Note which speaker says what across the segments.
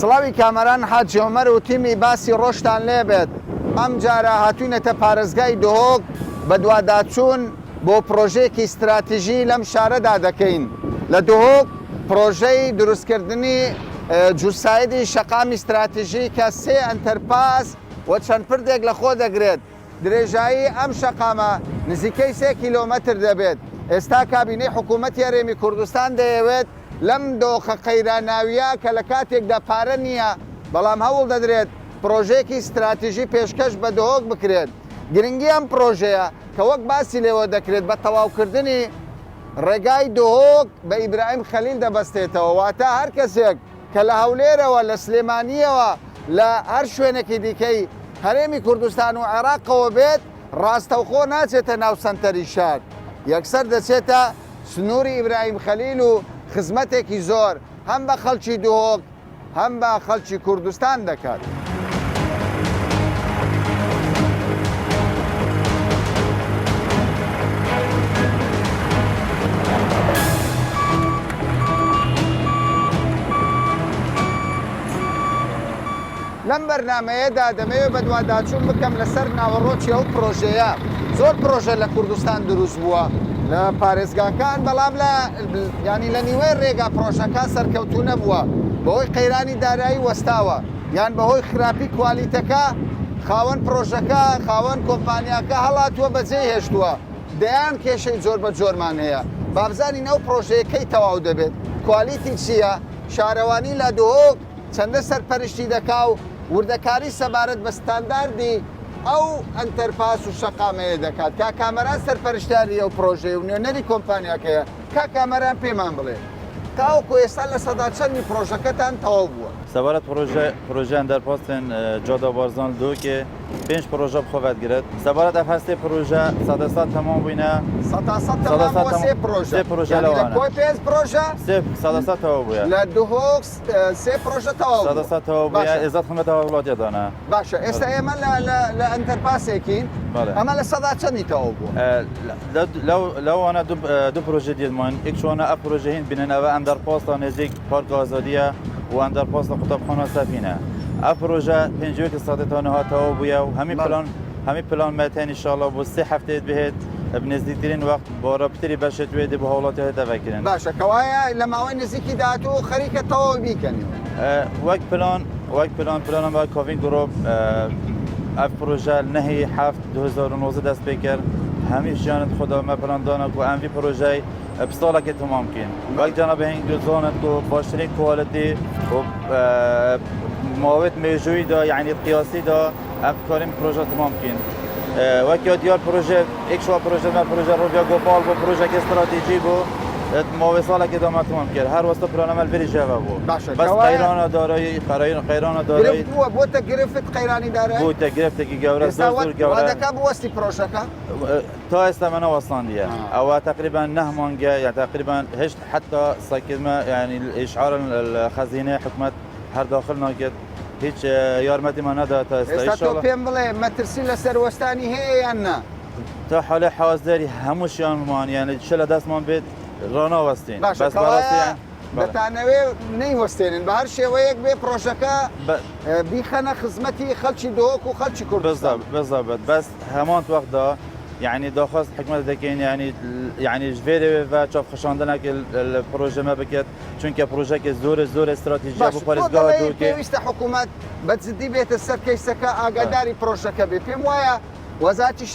Speaker 1: سڵاوی کامەران حاجی عومەر و تیمی باسی ڕۆژتان لێبێت. ئەم جارە هاتوونەتە پارێزگای دهۆک بە دوواداچوون بۆ پرۆژەیەکی استراتیژی لەم شارەدا دەکەین. لە دهۆک پرۆژەی دروستکردنی جوسایدی شەقامی استراتیژی کە 3 ئەندەرپاس و چەند پردێک لە خۆ دەگرێت. درێژایی ئەم شەقامە نزیکەی 3 کیلۆمەتر دەبێت. ئێستا کابینەی حکوومەتی هەرێمی کوردستان دەیەوێت لەم دۆخە قەیراناویە کە لە کاتێکدا پارە نییە بەڵام هەوڵ دەدرێت پرۆژەیەکی استراتیژی پێشکەش بە دهۆک بکرێت. گرنگی ئەم پرۆژەیە کە وەک باسی لێوە دەکرێت بە تەواوکردنی ڕێگای دهۆک بە ئیبراهیم خەلیل دەبەستێتەوە، واتە هەر کەسێک کە لە هەولێرەوە لە سلێمانیەوە لە هەر شوێنێکی دیکەی هەرێمی کوردستان و عێراقەوە بێت ڕاستەوخۆ ناچێتە ناو سەنتەری شار، یەکسەر دەچێتە سنووری ئیبراهیم خەلیل و خزمەتێکی زۆر هەم بە خەڵکی دهۆک هەم بە خەڵکی کوردستان دەکات. لەم بەرنامەیەدا دەمەوێت بە دوواداچوون بکەم لەسەر ناوەڕۆکی ئەو پرۆژەیە. زۆر پرۆژە لە کوردستان دروست بووە لە پارێزگاکان، بەڵام ینی لە نیوەی ڕێگا پرۆژەکە سەرکەوتوو نەبووە بەهۆی قەیرانی دارایی وەستاوە یان بەهۆی خراپی کوالیتەکە خاوەن پرۆژەکە خاوەن کۆمپانیاکە هەڵاتووە بەجێ هێشتووە، دەیان کێشەی جۆر بە جۆرمان هەیە. بابزانین ئەو پرۆژەیەکەی تەواو دەبێت، کوالیتی چییە، شارەوانی لە دهۆک چەندە سەرپەرشتی دەکا و وردەکاری سەبارەت بە ستانداردی ئەو ئەندەرپاس و شەقامەیە دەکات. کا کامەران سەرپەرشتیاری ئەو پرۆژەی و نوێنەری کۆمپانیاکەیە. کا کامەران پێمان بڵێ تاوەکو ئێستا لە سەدا چەندی پرۆژەکەتان تەواو بووە؟
Speaker 2: سەبارەت پرۆژە ئەندەرپاسên جادا بارزان دهۆکê 5 پرۆژە بخۆ گرێت. سەبارەت ئەف هەستێ پرۆژە 100% تەمام بووینە.
Speaker 1: 100% تەمام بووە. 3 پرۆژە لە کۆی 5 پرۆژە
Speaker 2: 100% تەواو بووە.
Speaker 1: لە دهۆک 3 پرۆژە تەواو بووە.
Speaker 2: 100% تەواو بووە. ئێزات خزمەتەوە وڵاتیەدانە.
Speaker 1: باشە ئێستا ئێمە لە ئەندەرپاسێکین، ئەمە لە سەدا چەندی تەواو بووە؟
Speaker 2: لەوانە دوو پرۆژە دیێتمان. یەکشوانە ئەف پرۆژە هین بینن ئەوە ئەندەرپاسە نزیک پارک ئازادیە و ئەندەرپاسە قوتابخانە سەفینە. ئەف پرۆژە 51% هاتەوە بووە و هەمی پلان مەتەن ئینشاءڵڵا بۆ 3 هەفتەیە بهێت بنزیکترین وەخت بۆ ڕابطەی بەشێت وێ بۆ هەوڵاتی هەتەڤەکردن.
Speaker 1: باشە کەوایە لە ماوەی نزیکی داهاتوو خەریکە تەواو بیکەنی.
Speaker 2: وەک پلانم بە کۆڤین گرۆپ ئەف پرۆژە نەهەیە 7/2019 دەست پێ کرد. هەمی ژیانت خۆدا مە پلاندانە و ئەمڤی پرۆژەی پساڵێکی تەمام بکەین. وەک جەناب هەنگزانت و باشترین کوالیتی و ماوەت مێژوویدا یعنی قیاسیدا ئەم کاریم پرۆژە تەمام بکەین. وەک دیار پرۆژە ئێکشوا پرۆژە ڕۆڤیا گۆپاڵ بۆ پرۆژێکی استراتیژی بۆ ماوەی ساڵێکی داما تەمام کرد. هەر وەستە پلانەمە بەری ژەڤە بوو. بەس قەیرانە دارایی قەیرانە دارایی
Speaker 1: بۆتە گرفت قەیرانی دارایی
Speaker 2: بووتە گرفتێکی گەورە زۆر گەورە
Speaker 1: دەکا بوەستی پرۆژەکە
Speaker 2: تا ئێستا منە وەساندیە. ئەوە تقریبا 9 مانگە یا تقریبا هشت حتا ساکردمە ینی ئیشعار الخەزینەی حکومەت هەر داخل ناکرد. هیچ یارمەتیمان نەدا تا
Speaker 1: ئێستا تۆ پێم بڵێ مەترسی لەسەر وەستانی هەیە یان نا؟
Speaker 2: تا حاڵی حوازداری هەمووشیانمان یعنی چ لە دەستمان بێت ڕۆناوەستین.
Speaker 1: دەتانەوێ نەیوەستێنن بە هەر شێوەیەک بێ پرۆژەکە بیخەنە خزمەتی خەڵکی دهۆک و خەڵکی کوردستان.
Speaker 2: بەزابەت بەس هەمان وەختدا یعنی داخواست حکومەت دەکەین یعنی ژێرێ و چاپخەشاندنێکی لە پرۆژەمە بکرێت چونکە پرۆژێکی زۆر استراتیژیە بۆ پارێزگا دهۆک.
Speaker 1: پێویستە حکومەت بەجددی بێتە سەر کەیسەکە ئاگاداری پرۆژەکە بێ. پێم وایە وەزارەتی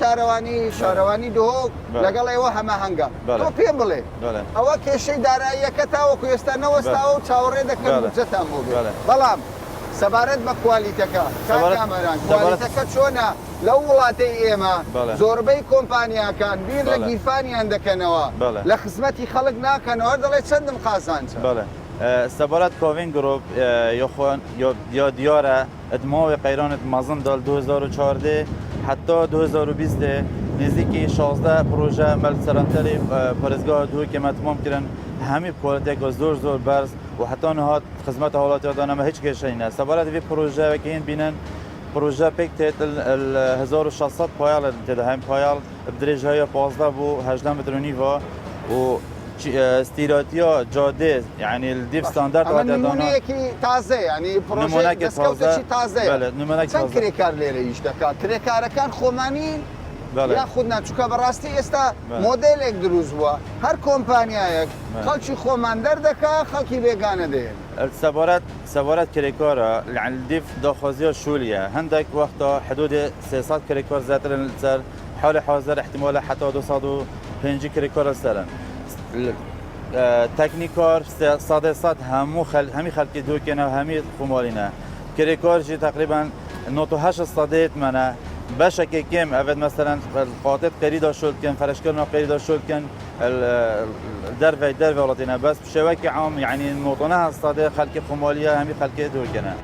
Speaker 1: شارەوانی دهۆک لەگەڵ ئێوە هەماهەنگە. تۆ پێم بڵێ ئەوە کێشەی داراییەکە تاوەکو ئێستا نەوەستاوە و چاوەڕێ دەکەن بودجەتان بۆ بێت. بەڵام سەبارەت بە کوالیتەکە کامەران کوالیتەکە چۆنە لەو وڵاتەی ئێمە زۆربەی کۆمپانیاکان بیر لە گیرفانیان دەکەنەوە لە خزمەتی خەڵک ناکەنەوە دەڵێ چەندم قازانچە.
Speaker 2: سەبارەت کۆڤین گرۆپ یا دیارە ئەدماوی قەیرانت مەزن دال 2014 حتا 2020 نزیکی 16 پرۆژە مەلسەرانتەری پارێزگا دهۆکê me تمام kirin hemî politika zor berz û heta nihat xizmeta hawlatiyê me hiç kêşeyî ne. Sebaret vê projeyekê yên bînin proje pêk tê 1600 payal têde hem payal bi dirêjiyê 15 bû 18 metre nîva û استیراتیا جاده یعنی الدیف استاندارد
Speaker 1: ئەمە
Speaker 2: وادادانا
Speaker 1: نمونەیەکی تازە ینی پرۆژەیەکی دەستکەوتێکی تازەیە
Speaker 2: بله نمونەی
Speaker 1: چەند
Speaker 2: تازه
Speaker 1: کرێکار لێرە ئیش دەکات کرێکارەکان خۆمانی
Speaker 2: بله
Speaker 1: یاخود ناچووکە بەڕاستی ئێستا مۆدلێک دروست بووە هەر کۆمپانیایەک خەڵکی خۆمان دەردەکا خەڵکی بێگانە دێن
Speaker 2: سوارت کرێکارە يعني الديف داخوازيا شولية هندك وقتا حدود 300 كريكار زاترن سر حال حاضر احتمال حتى 250 كريكار سرن تكنيكار صادسات همي خلقي دوكنا وهمي خمالينا كريكار جي تقريبا نوتو 8 صادات منا بشكل كم أبد مثلا القاطات قريدة شولكن فرشكرنا قريدة شولكن الدرفة ولاتينا بس بشبكة عام يعني نوطنها الصادق خلق خمالية همي خلق دوكنا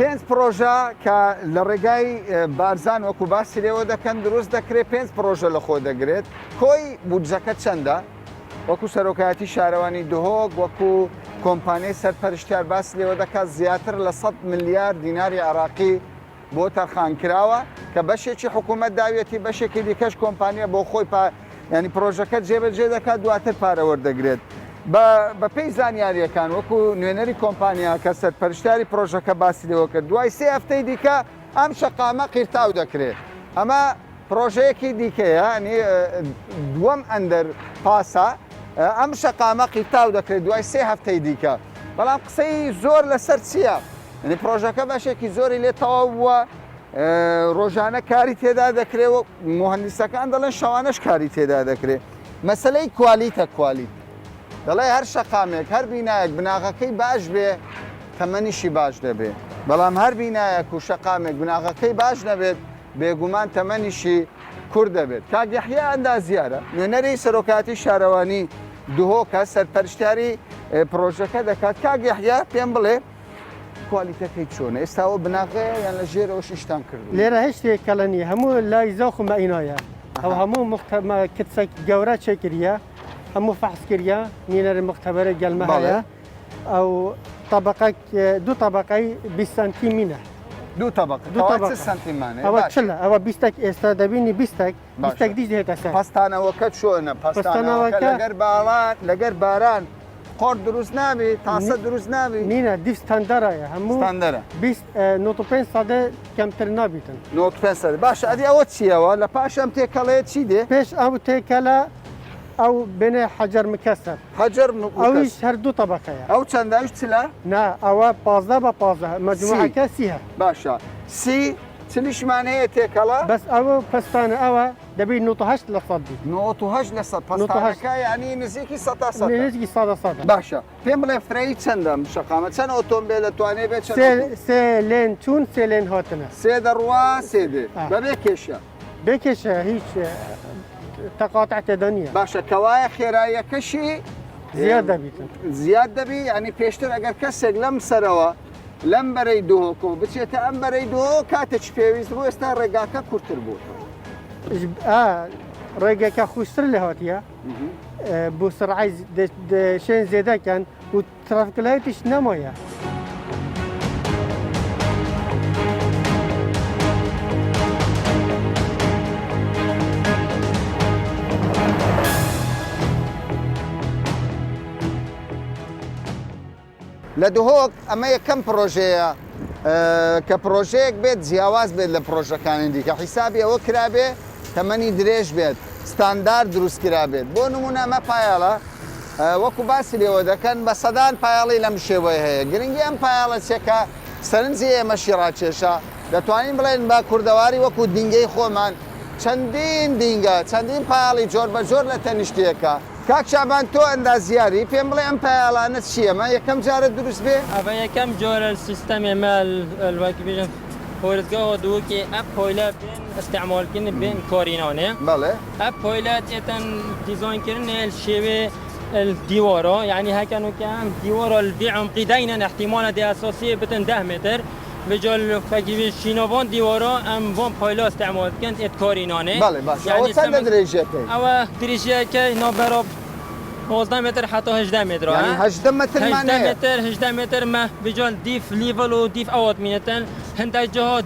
Speaker 1: پێنج پرۆژە کە لە ڕێگای بارزان وەکو باسی لێوە دەکەن دروست دەکرێت پێنج پرۆژە لە خۆ دەگرێت کۆی بودجەکە چەندە وەکو سەرۆکایەتی شارەوانی دهۆک وەکو کۆمپانیای سەرپەرشتیار باسی لێوە دەکات زیاتر لە 100 ملیار دیناری عراقی بۆ تەرخانکراوە کە بەشێکی حکوومەت داوێتی بەشێکی دیکەش کۆمپانیە بۆ خۆی ینی پرۆژەکە جێبەجێ دەکات دواتر پارە وەردەگرێت بە پێی زانیاریەکان وەکو نوێنەری کۆمپانیا کە سەرپەرشتیاری پرۆژەکە باسی لێوە کرد دوای 3 هەفتەی دیکە ئەم شەقامە قیرتاو دەکرێت ئەمە پرۆژەیەکی دیکەیە ینی دووەم ئەندەرپاسە ئەم شەقامە قیرتاو دەکرێت دوای 3 هەفتەی دیکە بەڵام قسەی زۆر لەسەر چییە؟ ینی پرۆژەکە بەشێکی زۆری لێ تەواو بووە ڕۆژانە کاری تێدا دەکرێت و مهندسەکان دەڵێن شەوانەش کاری تێدا دەکرێت مەسەلەی کوالیتە کوالیت دەڵێ هەر شەقامێک هەر بینایەک بناغەکەی باش بێ تەمەنیشی باش دەبێ بەڵام هەر بینایەک و شەقامێک بناغەکەی باش نەبێت بێگومان تەمەنیشی کوور دەبێت کاک یەحیا ئەندازیارە نوێنەری سەرۆکایەتی شارەوانی دهۆکە سەرپەرشتیاری پرۆژەکە دەکات کاک یەحیا پێم بڵێ کوالیتەکەی چۆنە ئێستاوە بناغەیە یان لە ژێرەوە شیشتان کردو
Speaker 3: لێرە هیچ شتێکە نیە هەموو لای زەوخ و مەئینایە ئەو هەموو کتسەک گەورە چێکریە هەموو فەحسکریە نینەری مختبەرە گەلمە هەیە ئەو طبقەک دوو طبقەی 20 سانتیمینە
Speaker 1: دوو طبق سانتیمانە
Speaker 3: ئەوە چلە ئەوە 20 ئێستا دەبینی 20 دیش دێتە سەر
Speaker 1: پستانەوەکە چۆنە پستانەوەکە لەگەر باران قۆر دروست نابێت تاسە دروست نابێت
Speaker 3: نینە دیف ستاندەرایە هەموو
Speaker 1: ستاندەرە
Speaker 3: 95 سادە کەمتر نابیتن
Speaker 1: 95 باشە ئەدی ئەوە چیەوە لە پاشەم تێکەڵەیە چی دێ
Speaker 3: پێش ئەو تێکەلە ئەو بنێ حەجەر مکەسەر
Speaker 1: حەجەر
Speaker 3: ئەویش هەردوو طبقەیە
Speaker 1: ئەو چەنداویش چلا؟
Speaker 3: نا ئەوە 15 بە 15 مەجموعەکە سیە
Speaker 1: باشە سی چلیشمان هەیە تێکەڵە
Speaker 3: بەس ئەوە پستانە ئەوە دەبی 98 لە سەدی
Speaker 1: 98 لە سەد پستانەکە یعنی نزیکی 100
Speaker 3: نزیکی 100
Speaker 1: باشە پێم بڵێ فرەی چەندەم شەقامە چەند ئۆتۆمبیل دەتوانێت بێت
Speaker 3: سێ لێن چوون سێ لێن هاتنە
Speaker 1: سێ دەڕوا سێ دێ بەبێ کێشە
Speaker 3: بێکێشە هیچ تەقاتع تێدا نییە
Speaker 1: باشە کەوایە خێراییەکەشی
Speaker 3: زیاد
Speaker 1: دەبی ینی پێشتر ئەگەر کەسێک لەم سەرەوە لەم بەرەی دهۆکۆ بچێتە ئەم بەرەی دۆ کاتێک پێویست بوو ئێستا ڕێگاکە کورتتر بوو
Speaker 3: ڕێگەکە خوشتر لە هاتیە بۆ سرعی شێن زێدەکەن و ترافکلایتیش نەمایە
Speaker 1: لە دهۆک ئەمە یەکەم پرۆژەیە کە پرۆژەیەک بێت جیاواز بێت لە پرۆژەکانی دیکە حیسابی ئەوە کرابێ تەمەنی درێژ بێت ستاندار دروست کرابێت بۆ نمونە ئەمە پایاڵە وەکو باسی لێوە دەکەن بە سەدان پایاڵی لەم شێوەیە هەیە گرنگی ئەم پایاڵە چێکە سەرنجی ئێمەشی ڕاکێشە دەتوانین بڵێن بە کوردەواری وەکو دینگەی خۆمان چەندین دینگە چەندین پایاڵی جۆر بە جۆر لە تەنیشتێکە کاک شابان تۆ ئەندازیاری پێم بڵێ ئەم پایاڵانە چیەمە یەکەم جارە دروست بێ
Speaker 4: ئەوە یەکەم جۆرە سیستەمی مال الواکی بێژن خۆرزگاهەوە دووەکی ئەپ پۆیلە بێن استعمالکردن بێن کۆرینانێ
Speaker 1: بەڵێ
Speaker 4: ئەپ پۆیلە تێتەن دیزاینکردنێ شێوێ الديوارة يعني هكذا كان ديوارة البيع عمقي دينا احتمال دي أساسية بتن 10 متر بجال فکیوی شینابان دیوارا ام وان پایلا استعمال کند اتکارینانه
Speaker 1: بله باشه او چند درجه که
Speaker 4: او درجه که نابراب 12 متر حتی 18 متر
Speaker 1: یعنی 18 متر
Speaker 4: 18 متر ما بجال دیف لیول و دیف اوت مینتن هنده جا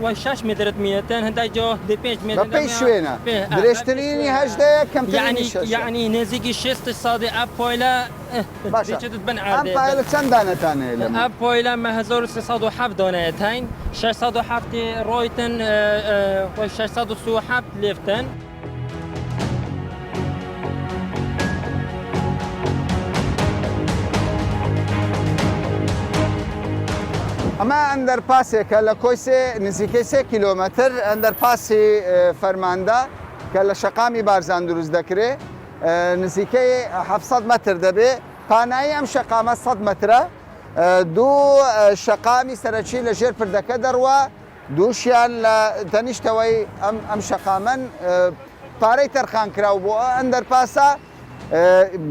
Speaker 4: و 6 متر مینتن هنده جا 5 متر
Speaker 1: بپی شوینه درشترینی 18 کم ترینی 6
Speaker 4: یعنی نزدیکی 6 ساده اپ پایلا
Speaker 1: باشه
Speaker 4: بن
Speaker 1: ام
Speaker 4: عرضه
Speaker 1: پایل چند دانه تانه
Speaker 4: اپ پایلا ما 1307 دانه تاین 607 رایتن و 637 لیفتن
Speaker 1: ئەمە ئەندەرپاسێکە لە کۆی نزیکەی 3 کیلۆمەتر ئەندەرپاسی فەرماندا کە لە شەقامی بارزان دروست دەکرێت نزیکەی 700 متر دەبێ پانایی ئەم شەقامە 100 مترە دوو شەقامی سەرەکی لە ژێر پردەکە دەڕوە دووشیان لە تەنیشتەوەی ئەم شەقامەن پارەی تەرخان کراو بۆ ئەندەرپاسە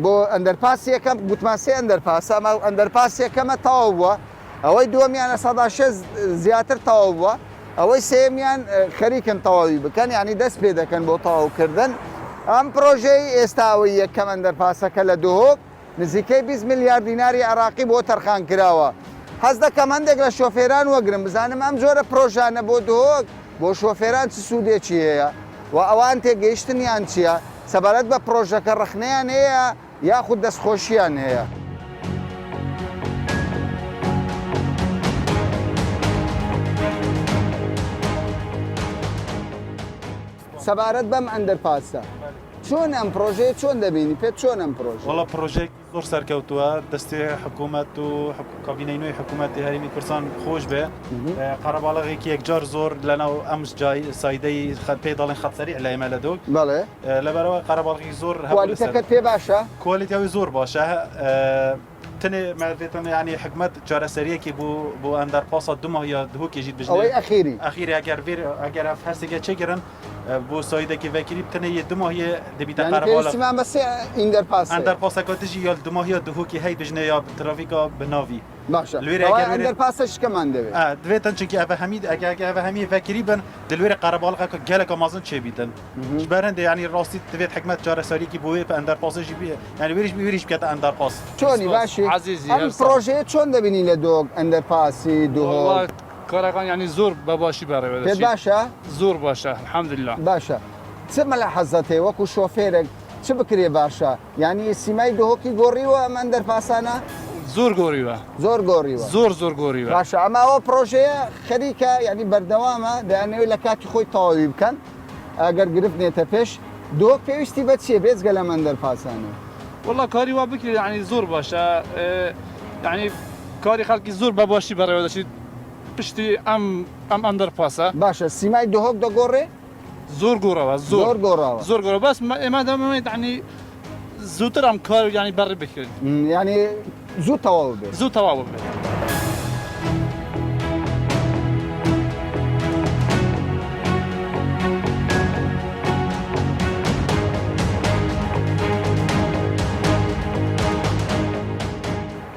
Speaker 1: بۆ ئەندەرپاسیەکەم گوتماسی ئەندەرپاسە ئەمە ئەندەرپاسیەکەمە تەواو بووە ئەوەی دووەمیانە 106 زیاتر تەواو بووە ئەوەی سێمیان خەریکن تەواوی بکەن یعنی دەست پێ دەکەن بۆ تەواوکردن ئەم پرۆژەی ئێستاوی یەکەم ئەندەرپاسەکە لە دهۆک نزیکەی 20 میلیارد دیناری عراقی بۆ تەرخان کراوە حەز دەکەم هەندێک لە شۆفێران وەگرم بزانم ئەم جۆرە پرۆژانە بۆ دهۆک بۆ شۆفێران چ سوودێکی هەیە و ئەوان تێگەیشتنیان چییە سەبارەت بە پرۆژەکە ڕخنەیان هەیە یاخود دەستخۆشییان هەیە سەبارەت بەم ئەندەرپاسە چۆن ئەم پرۆژەیە چۆن دەبینی پێت چۆن ئەم پرۆژە
Speaker 5: وڵا پرۆژێک زۆر سەرکەوتووە دەستی حکوومەت و کابینەی نوێی حکوومەتی هەرمی کوردستان خۆش بێ قەرەباڵغێکی یەکجار زۆر لەناو ئەم سایدەی پێ دەڵێن خەتسەریع لە ئێمە لە دۆک
Speaker 1: بەڵێ
Speaker 5: لەبەرەوە قەرەباڵغی زۆر
Speaker 1: کوالیتەکەت پێ باشە
Speaker 5: کوالیتیاوی زۆر باشە تنێ مەدێتن ینی حکومەت چارەسەریەکی بۆ ئەندەرپاسە دومە یا دهۆکێژیت بژنێ
Speaker 1: ئەوەی ئەخیری
Speaker 5: ئەخیری ئەگەر هەستێکە چێگرن بۆ سایدێکی vekirî tune yê du mahiyê dibîte
Speaker 1: qerebala بس ئەندەرپاس
Speaker 5: ئەندەرپاسەکە dijî ya di mahiya dihokî hey dijne ya trafîka bi navî
Speaker 1: باشە ئەندەرپاسە شکەمان دەوێت
Speaker 5: divêtin çinkî ev hemî ev hemî vekirî bin di wêrê qerebalqeka geleka mezin çêbîtin ji ber hindê yanî rastî divêt hikmet çareserîkî bû wê endەرپاسە jî yani wêrî bikete endەرpas
Speaker 1: چۆنی باشی ئەم پرۆژەیە چۆن دەبینی لە دۆک ئەندەرپاسی دهۆک
Speaker 6: کارەکان ینی زۆر بەباشی بەڕێوە
Speaker 1: پێت باشە
Speaker 6: زۆر باشە الحەمدلله
Speaker 1: باشە چ مەلاحەزەت هەیە وەکو شۆفێرێک چ بکرێ باشە ینی سیمای دهۆکی گۆڕیوە ئەم ئەندەرپاسانە
Speaker 6: زۆر گۆڕیوە
Speaker 1: زۆر گۆڕیوە
Speaker 6: زۆر گۆڕیوە
Speaker 1: باشە ئەماوە پرۆژەیە خەریکە ینی بەردەوامە دەیانەوێت لە کاتی خۆی تەواوی بکەن ئەگەر گرفت نێتە پێش دۆک پێویستی بە چیە بێجگە لەم ئەندەرپاسانە
Speaker 6: وڵا کاری وا بکرێت ینی زۆر باشە ینی کاری خەڵکی زۆر بەباشی بەڕێوە دەچیت پشتی ئەم ئەندەرپاسە
Speaker 1: باشە سیمای دهۆک دەگۆڕێ
Speaker 6: زۆر گۆڕەوە
Speaker 1: زۆر گۆڕاوە
Speaker 6: زۆر گۆڕە بەس ئێمە دەمەوێت ینی زووتر ئەم کار ینی بەڕێ بکرێت
Speaker 1: ینی زوو تەواو بێت
Speaker 6: زوو تەواو بێت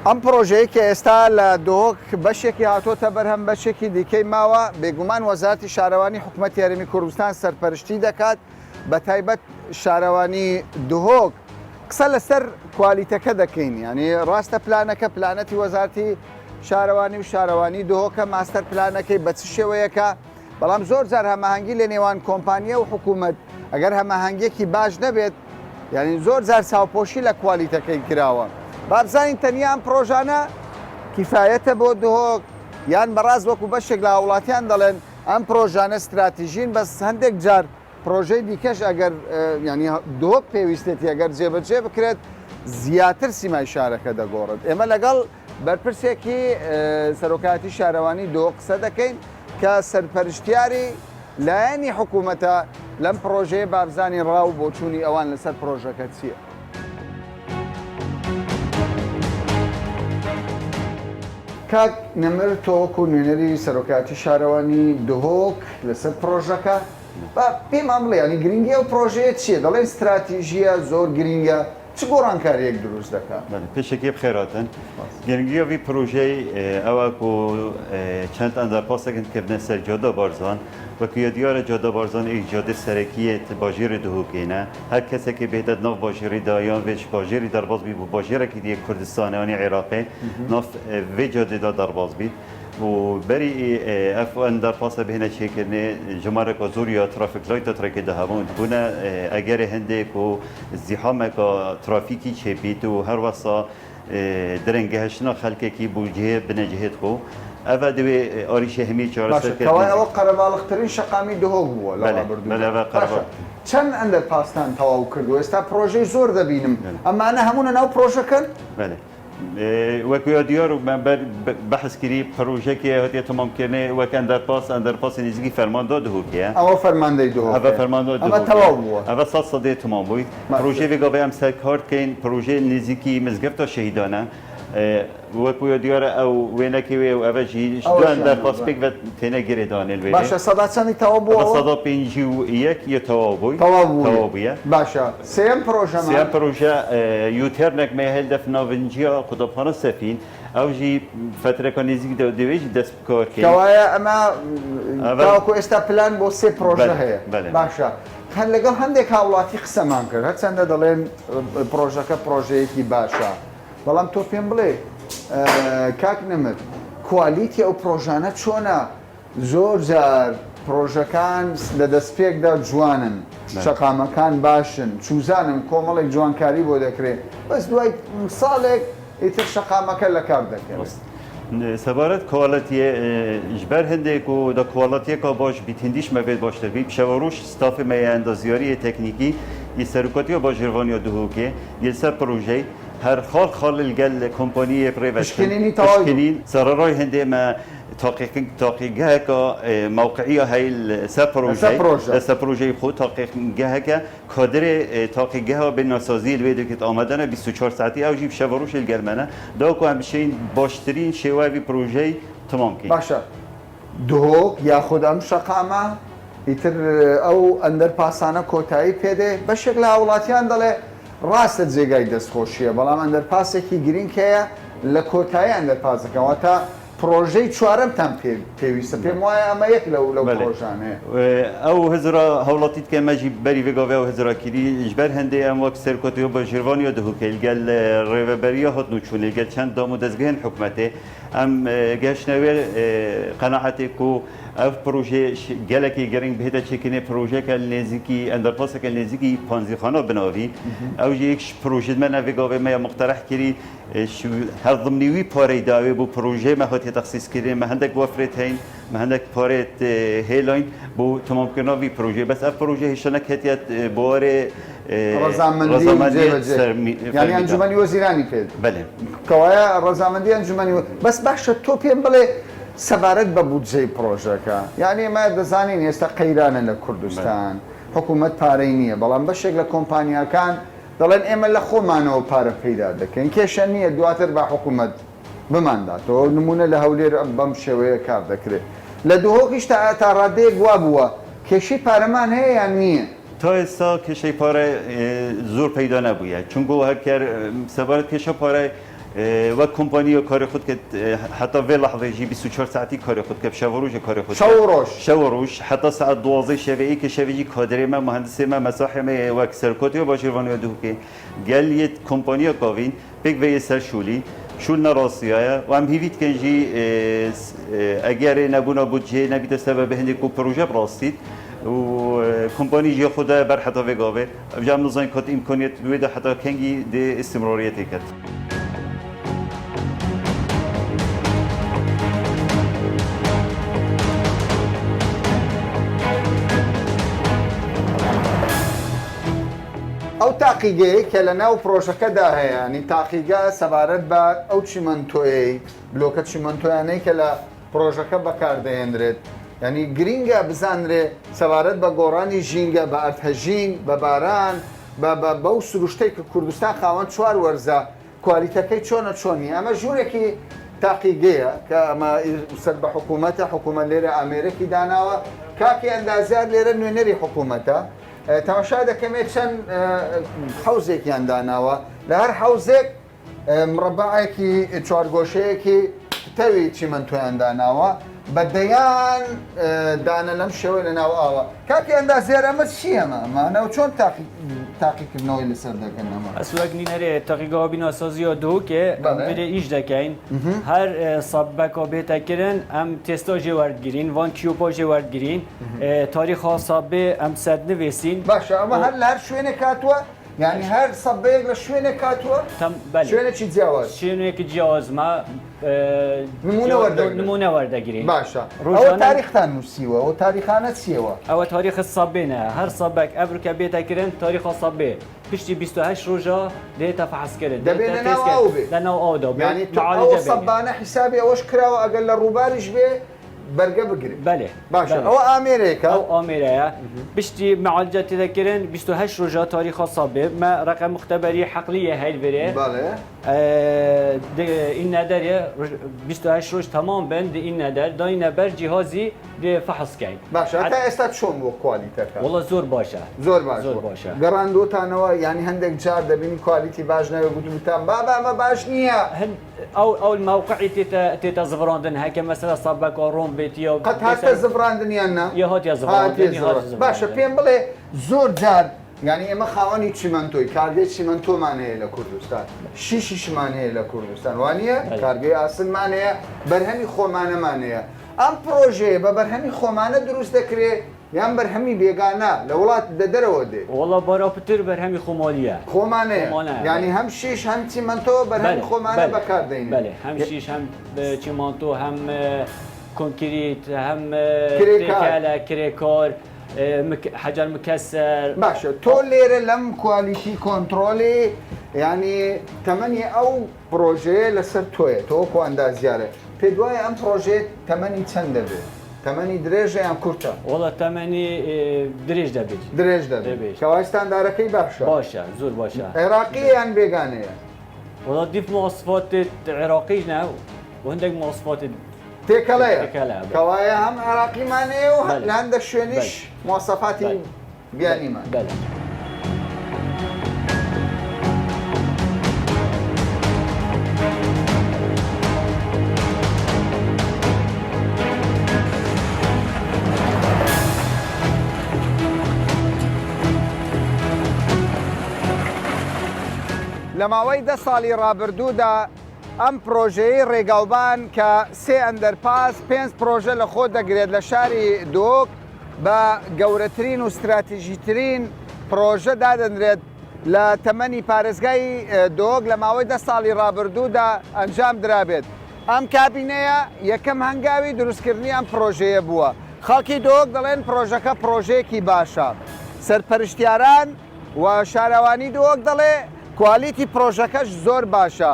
Speaker 1: ئەم پرۆژەیە کە ئێستا لە دهۆک بەشێکی هاتۆتە بەرهەم بەشێکی دیکەی ماوە بێگومان وەزارەتی شارەوانی حکوومەتی هەرێمی کوردستان سەرپەرشتی دەکات بە تایبەت شارەوانی دهۆک قسە لەسەر کوالیتەکە دەکەین ینی ڕاستە پلانەکە پلانەتی وەزارەتی شارەوانی و شارەوانی دهۆکە ماستەر پلانەکەی بە چ شێوەیەکە بەڵام زۆر جار هەماهەنگی لە نێوان کۆمپانیە و حکوومەت ئەگەر هەماهەنگێکی باش نەبێت ینی زۆر جار چاوپۆشی لە کوالیتەکەی کراوە بابزانین تەنیا ئەم پرۆژانە کیفایەتە بۆ دهۆک یان بەڕاست وەکو بەشێک لە وڵاتیان دەڵێن ئەم پرۆژانە استراتیژین بەس هەندێک جار پرۆژەی دیکەش ئەگەر ینی دهۆک پێویستێتی ئەگەر جێبەجێ بکرێت زیاتر سیمای شارەکە دەگۆڕێت ئێمە لەگەڵ بەرپرسێکی سەرۆکاتی شارەوانی دهۆک قسە دەکەین کە سەرپەرشتیاری لایەنی حکوومەتە لەم پرۆژەیە بابزانی ڕاو بۆ چوونی ئەوان لەسەر پرۆژەکە چییە؟ کاک نەمر تۆوەکو نوێنەری سەرۆکاتی شارەوانی دهۆک لەسەر پرۆژەکە پێم ئەم بڵێ ینی گرنگی ئەو پرۆژەیە چییە؟ دەڵێن استراتیژیە زۆر گرنگە چ گۆڕانکاریەک دروست دەکات
Speaker 7: پێشێکی بخێراتن گرنگیەوی پرۆژەی ئەوە و چەند ئەندەرپاسێکن کردنە سەر جۆدە بارزان وەکو دیارە جۆدە بارزان ئیجادی سەرەکیەت باژێری دهۆکێنە هەر کەسێکی بێتە ناو باژێریدا یان وێژ باژێری دەرباز بی بۆ باژێرێکی دیە کوردستانیانی عێراقی ناو وێ جۆدەدا دەرباز بیت و بەری ئەف ئەندەرپاسە بهێنە چێکردنێ ژمارەکە زۆر یا ترافیک لایتە تڕێکی دەهەبوون بوونە ئەگەری هەندێک و زیحامێکە ترافیکی چێبیت و هەروەسا درەنگەهشتنا خەلکێکی بوجهێ بنەجهێت خۆ ئەڤە دەوێ ئاریشە هەمی
Speaker 1: چارەسەرکردنەوە ئەوە قەرەباڵغترین شەقامی دهۆک بووە چەند ئەندەرپاسان تەواو کردو ئێستا پرۆژەی زۆر دەبینم ئەمانە هەمونە ناو پرۆژەکەن
Speaker 7: وەکو دیار و بەحسکری پرۆژێکی هەتێ تەمامکردنێ وەک ئەندەرپاسی نزیکی فەرماندا دهۆکەیە
Speaker 1: ئەوە فەرماندەی دهۆک
Speaker 7: ئەوە فەرماندا
Speaker 1: ئەمە تەواو بووە
Speaker 7: ئەوە 100% تەمام بووی پرۆژێ وێگاوێ ئەم سەر کارکەین پرۆژێ نزیکی مزگەفتە شەهیدانە وەکو دیارە ئەو وێنەکەوێ و ئەوەژی ئەندەرپاس پێک تێنە گرێدانێ وێ
Speaker 1: باشە سەدا چەندی تەواو بووە
Speaker 7: 151 یە تەواو بووی
Speaker 1: تەواو بووە باشە سێم
Speaker 7: پرۆژە یوتێرنێک مێ هەلدەف ناڤنجیا قوتابخانە سەفین ئەو ژی فترەکە نزیک دەوێژی دەست بکارکەین
Speaker 1: کەوایە ئەمە تاوەکو ئێستا پلان بۆ سێ پرۆژە هەیە باشە هەر لەگەڵ هەندێک هاوڵاتی قسەمان کرد هەرچەندە دەڵێن پرۆژەکە پرۆژەیەکی باشە بەڵام تۆ پێم بڵێ کاک نەمر کوالیتی ئەو پرۆژانە چۆنە زۆر جار پرۆژەکان لە دەستپێکدا جوانن شەقامەکان باشن چوزانم کۆمەڵێک جوانکاری بۆ دەکرێت بەس دوای ساڵێک ئیتر شەقامەکە لە کار دەکەوێت
Speaker 7: سەبارەت کۆڵەتیە ژبەر هەندێک و دە کۆڵەتیەکە باش بیتیندیش مەبێت باشتربی پشەوەڕۆژ ستافی مەیەندازیاری تەکنیکی ی سەرکۆتیە باژێڕوانیە دهۆکێ یەسەر پرۆژەی هەر خاڵ الگەل کۆمپانیە پڕێڤشکێنین سەرڕای هەندێمە تاقیگەهەکە موقعیە هەی لەسەر پرۆژەی خۆ تاقیگەهەکە کادرێ تاقیگەها بە ناسازی لێ دەکرێت ئامادەنە 24 ساعتی ئەوژی شەڤڕۆژ گەرمەنە داوەکو هەم بشین باشترین شێواوی پرۆژەی تەمامکەین
Speaker 1: باشە دهۆک یاخود ئەم شەقامە ئیتر ئەو ئەندەرپاسانە کۆتایی پێدێ بەشێک لە هاوڵاتیان دەڵێ ڕاستە جێگای دەستخۆشیە بەڵام ئەندەرپاسێکی گرنگکەیە لە کۆتایی ئەندەرپاسەکەەوە تا پرۆژەی چوارەمتان پێویستە پێم وایە ئەمە یەک لەو پرۆژانەیە
Speaker 7: ئەو هزرا هەوڵاتیت کە مەژی بەری وێگاوێ و هزراکیری ژبەر هەندێ ئەم وەک سەرکۆتیەوە بە ژێرڤانیە دهۆکەی گەل ڕێوەبەریە هاتن و چوونێ گەل چەند دام و دەستگەهێن حکومەتێ ئەم گەشتنەوێ قەنەعەتێک و ئەو پرۆژێ گەلێکی گەرنگ بهێتە چێکنێ پرۆژەکە نێزیکی ئەندەرپاسێکە نێزیکی پانزیخانە بناوی ئەو یەکش پرۆژمە نەوێگاوێ مەیە مقتەرەح کردی هەڵضمنیوی پارەی داوێ بۆ پرۆژێ مە هاتی تەخسیسکردن مە هەندێک وەفرێت هەین مە هەندێک پارێت هێلاین بۆ تەمامکردنەوەی پرۆژێ بەس ئەف پرۆژێ هیچەنە کەتیت بۆوەرێ
Speaker 1: ینی ئەنجومەنی وەزیرانی پێ
Speaker 7: بەێ
Speaker 1: کەوایە ڕەزامەندی ئەنجومەنی بەس باشە تۆ پێم بڵێ سەبارەت بە بودجەی پرۆژەکە یعنی ئێمە دەزانین ئێستا قەیرانە لە کوردستان حکوومەت پارەی نییە بەڵام بەشێک لە کۆمپانیاکان دەڵێن ئێمە لە خۆمانەوە پارە پەیدا دەکەین کێشە نییە دواتر بە حکوومەت بمانداتەوە نمونە لە هەولێر بەم شێوەیە کار دەکرێت لە دهۆکیش تا ڕادەیەک وا بووە کێشەی پارەمان هەیە یان نییە
Speaker 7: تا ئێستا کێشەی پارە زۆر پەیدا نەبووە چونکە هەرکار سەبارەت کێشە پارە وەک کۆمپانیە کاری خود کرد حتا وێ لەحظەیەژی 24 ساعتی کاری خود کرد شەوڕۆژە کاری خود شەوڕۆژ حتا ساعت 12 شەوەیە کە شەوێژی کادرێمە مهندسێمە مەساحێمە وەک سەرکۆتیەوە با ژێرڤانیە دهۆکێ گەل یەک کۆمپانیە کاوین پێک وێ سەر شوولی شول نەڕاستیایە و ئەم هیویت کەنجی ئەگەرێ نەبوونا بودجێ نەبیتە سەبەب هەندێک و پرۆژە بڕاستیت و کۆمپانی جێ خوددا بەر حتا وێگاوێ ئەوجام نزانین کات ئیمکانیت وێدا حتا کەنگی دێ ئیستیمرۆریەتی کرد
Speaker 1: ئەو تاقیگەیە کە لە ناو پرۆژەکەدا هەیە ینی تاقیگە سەبارەت بە ئەو چیمەنتۆیەی بلۆکە چیمەنتۆیانەی کە لە پرۆژەکە بەکاردەهێنرێت ینی گرینگە بزانرێ سەبارەت بە گۆڕانی ژینگە بە ئەرتەژین بە باران بەو سروشتەی کە کوردستان خاوەن چوار وەرزە کوالیتەکەی چۆنە چۆنی ئەمە ژوورێکی تاقیگەیە کە ئەمە سەر بە حکوومەتە حکوومەت لێرە ئامێرەی داناوە کاکی ئەندازیار لێرە نوێنەری حکوومەتە تەماشا دەکەمێت چەند حەوزێکیان داناوە لە هەر حەوزێک مربعێکی چوارگۆشەیەکی تەوی چیمەنتۆیان داناوە بەدەیان دانە لەم شێوە لە ناو ئاوە کاکی ئەندازیار ئەمە چیەمە ئەمانە و چۆن تاقیکردنەوەی لەسەر دەکەنەوە
Speaker 8: ئەسوەک نینەرێ تەقیگەوە بیناسازی و دهۆکێ بێ ئیش دەکەین هەر سەبەکە بێتەکردن ئەم تێستۆژێ وەرگرین وان کیوپۆژێ وەرگرین تاریخا سابێ ئەم سەد نوێسین
Speaker 1: باشە ئەمە هەر لە هەر شوێنێک کاتووە یعنی هەر سەبەیەک لە شوێنێک کاتووە شوێنێکی جیاواز
Speaker 8: شوێنێکی جیاوازمە نمونە وەردەگرین
Speaker 1: باشە ئەوە تاریختان نووسیوە ئەو تاریخانە چیەوە
Speaker 8: ئەوە تاریخ سەبێنە هەر سەبەک ئەڤرکە بێتەکردن تاریخا سەبێ پشتی 28 ڕۆژە دێتە فەحسکردن
Speaker 1: دەبێت لە ناو ئاودا ینی ئەو سەبانە حیسابی ئەوەش کراوە ئەگەر لە ڕووباریش بێ بەرگە بگرێت
Speaker 8: بەێ
Speaker 1: باشە ئەوە ئامێرێکە
Speaker 8: ئەو ئامێرەیە پشتی معالجە تێدەکردن 28 ڕۆژە تاریخا سەبێ مە ڕقە مختبەری حەقلیە هەیلبرێ این نداره 28 روز تمام بند این نداره دای نبر جهازی ده فحص کن.
Speaker 1: باشه تا استاد شون بو کوالیته که.
Speaker 8: والله زور باشه.
Speaker 1: زور باشه. گراندو تانوا یعنی هندک جار دبین کوالیتی باش نه بودم تام بابا ما باش نیه.
Speaker 8: او الموقعی تیت زفراندن هک مثلا صبک روم بیتی او.
Speaker 1: قد هات زفراندن یا نه؟
Speaker 8: یا هات زفراندن.
Speaker 1: باشه پیم بله زور جار. یعنی اما خوانی چیمنتوی کارگه چیمنتو معنیه لکردستان شیش معنیه لکردستان وانیه کارگه اصل معنیه برهمی خومانه معنیه ام پروژه با برهمی خومانه درست دکره یان برهمی بیگانه لولات ددره وده
Speaker 8: والله برابطر برهمی خومالیه
Speaker 1: خومانه یعنی هم شیش هم چیمنتو برهمی خومانه بکار دینه
Speaker 8: بله هم شیش هم چیمنتو هم کنکریت هم کریکار حجر مكسر
Speaker 1: باشا تولير لم كواليتي كنترولي يعني تمني او بروجي لسر توي تو كو اندازياره بيدواي ام بروجي تمني چند دبي تمني درجه ام كورتا
Speaker 8: والله تمني درج دبي
Speaker 1: درج دبي كواستان داركي
Speaker 8: باشا زور باشا
Speaker 1: عراقي يعني بيغانيه
Speaker 8: والله ضيف مواصفات عراقينا وعندك مواصفات
Speaker 1: تێکەڵەیە کەوایە هەم عراقیمانێ و لە هەندێک شوێنیش مواصفاتی بیانیمان لە ماوەی 10 ساڵی ڕابردوودا ئەم پرۆژەی ڕێگاوبان کە سێ ئەندەرپاس 5 پرۆژە لە خۆ دەگرێت لە شاری دهۆک بە گەورەترین و استراتیژیترین پرۆژە دادەنرێت لە تەمەنی پارێزگای دهۆک لە ماوەی 10 ساڵی ڕابردوودا ئەنجام درابێت. ئەم کابینەیە یەکەم هەنگاوی دروستکردنی ئەم پرۆژەیە بووە. خەڵکی دهۆک دەڵێن پرۆژەکە پرۆژەیەکی باشە. سەرپەرشتیاران و شارەوانی دهۆک دەڵێ کوالیتی پرۆژەکەش زۆر باشە.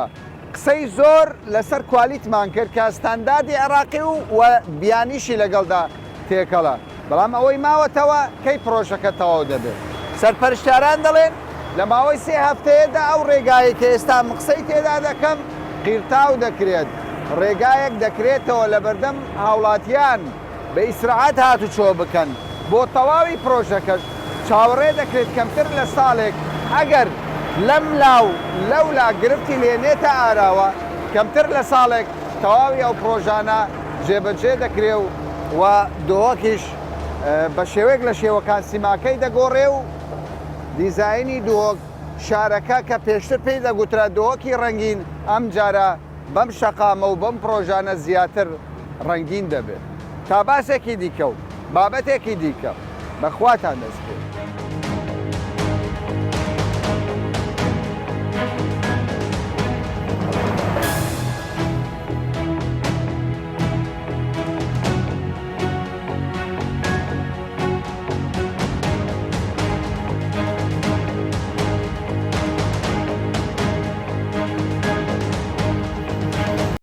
Speaker 1: قسەی زۆر لەسەر کوالیتمان کرد کە ستانداردی عێراقی و بیانیشی لەگەڵدا تێکەڵە. بەڵام ئەوەی ماوەتەوە کەی پرۆژەکە تەواو دەبێت. سەرپەرشتیاران دەڵێن لە ماوەی 3 هەفتەیەدا ئەو ڕێگایە کە ئێستا قسەی تێدا دەکەم قیرتاو دەکرێت. ڕێگایەک دەکرێتەوە لە بەردەم هاوڵاتیان بە ئیسراعەت هاتوچۆ بکەن. بۆ تەواوی پرۆژەکەش چاوەڕێ دەکرێت کەمتر لە ساڵێک ئەگەر لەم لاو لەولا گرفتی لێنێتە ئاراوە کەمتر لە ساڵێک تەواوی ئەو پرۆژانە جێبەجێ دەکرێ و دهۆکیش بە شێوەیەک لە شێوەکان سیماکەی دەگۆڕێ و دیزاینی دهۆک شارەکە کە پێشتر پێی دەگوترا دهۆکی ڕەنگین ئەم جارە بەم شەقامە و بەم پرۆژانە زیاتر ڕەنگین دەبێت. تا باسێکی دیکە و بابەتێکی دیکە بەخواتان دەست پێ.